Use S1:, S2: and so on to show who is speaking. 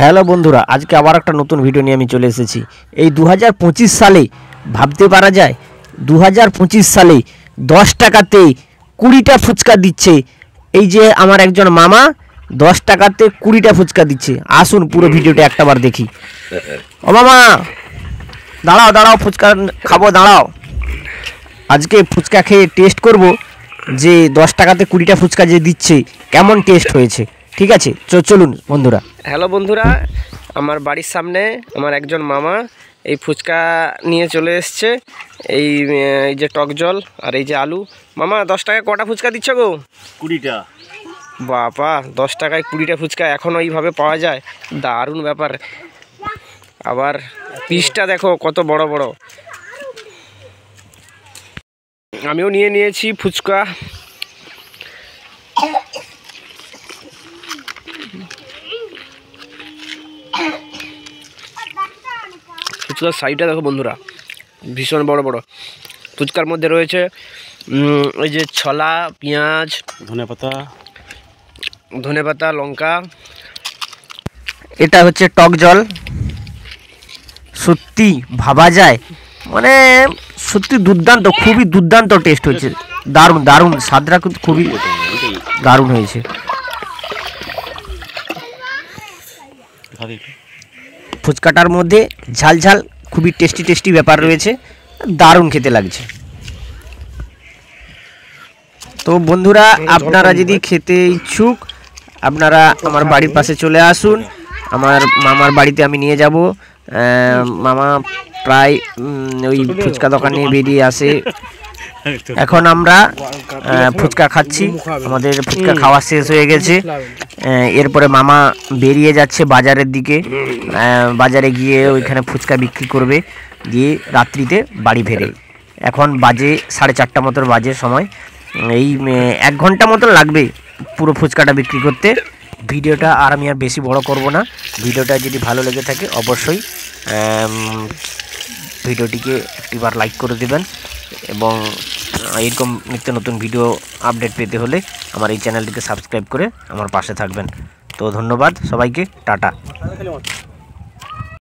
S1: Hello বন্ধুরা, আজকে আবার একটা নতুন ভিডিও নিয়ে আমি চলে এসেছি। এই 2025 সালে ভাবতে পারা যায় 2025 সালে 10 টাকাতে 20টা ফুচকা দিচ্ছে। এই যে আমার একজন মামা 10 টাকাতে 20টা ফুচকা দিচ্ছে। আসুন পুরো ভিডিওটা একটাবার দেখি। ও মামা, দাঁড়াও দাঁড়াও, ফুচকা খাবো, দাঁড়াও। আজকে ফুচকা খেয়ে টেস্ট করব যে 10 টাকাতে 20টা ফুচকা যে দিচ্ছে কেমন টেস্ট হয়েছে। ঠিক আছে, চলুন বন্ধুরা।
S2: হ্যালো বন্ধুরা, আমার বাড়ির সামনে আমার একজন মামা এই ফুচকা নিয়ে চলে এসছে। এই যে টক জল আর এই যে আলু। মামা, 10 টাকায় কটা ফুচকা দিচ্ছ গো?
S3: 20টা।
S2: বাবা, 10 টাকায় 20টা ফুচকা এখনও এইভাবে পাওয়া যায়? দারুণ ব্যাপার। আবার পিসটা দেখো কত বড় বড়। আমিও নিয়ে নিয়েছি ফুচকা। ফুচকার সাইডটা দেখো বন্ধুরা, ভীষণ বড় বড়। ফুচকার মধ্যে রয়েছে ওই যে ছলা, পেঁয়াজ, ধনেপাতা, লঙ্কা।
S1: এটা হচ্ছে টক জল। সত্যি ভাবা যায়, মানে সত্যি দুর্দান্ত, খুবই দুর্দান্ত টেস্ট হচ্ছে। দারুণ দারুণ, স্বাদটা কিন্তু খুবই দারুণ হয়েছে। ফুচকাটার মধ্যে ঝাল ঝাল খুবই টেস্টি ব্যাপার রয়েছে, দারুণ খেতে লাগছে। তো বন্ধুরা, আপনারা যদি খেতে ইচ্ছুক আপনারা আমার বাড়ির পাশে চলে আসুন। আমার মামার বাড়িতে আমি নিয়ে যাব। মামা প্রায় ওই ফুচকা দোকানে বেরিয়ে আসে। এখন আমরা ফুচকা খাচ্ছি, আমাদের ফুচকা খাওয়া শেষ হয়ে গেছে। এরপরে মামা বেরিয়ে যাচ্ছে বাজারের দিকে। বাজারে গিয়ে ওইখানে ফুচকা বিক্রি করবে, দিয়ে রাত্রিতে বাড়ি ফেরে। এখন বাজে 4:30 মতন বাজে সময়। এই 1 ঘন্টা মতন লাগবে পুরো ফুচকাটা বিক্রি করতে। ভিডিওটা আর আমি আর বেশি বড় করব না। ভিডিওটা যদি ভালো লেগে থাকে অবশ্যই ভিডিওটিকে একটিবার লাইক করে দেবেন, এবং এরকম নিত্য নতুন ভিডিও আপডেট পেতে হলে আমার এই চ্যানেলটিকে সাবস্ক্রাইব করে আমার পাশে থাকবেন। তো ধন্যবাদ সবাইকে, টাটা।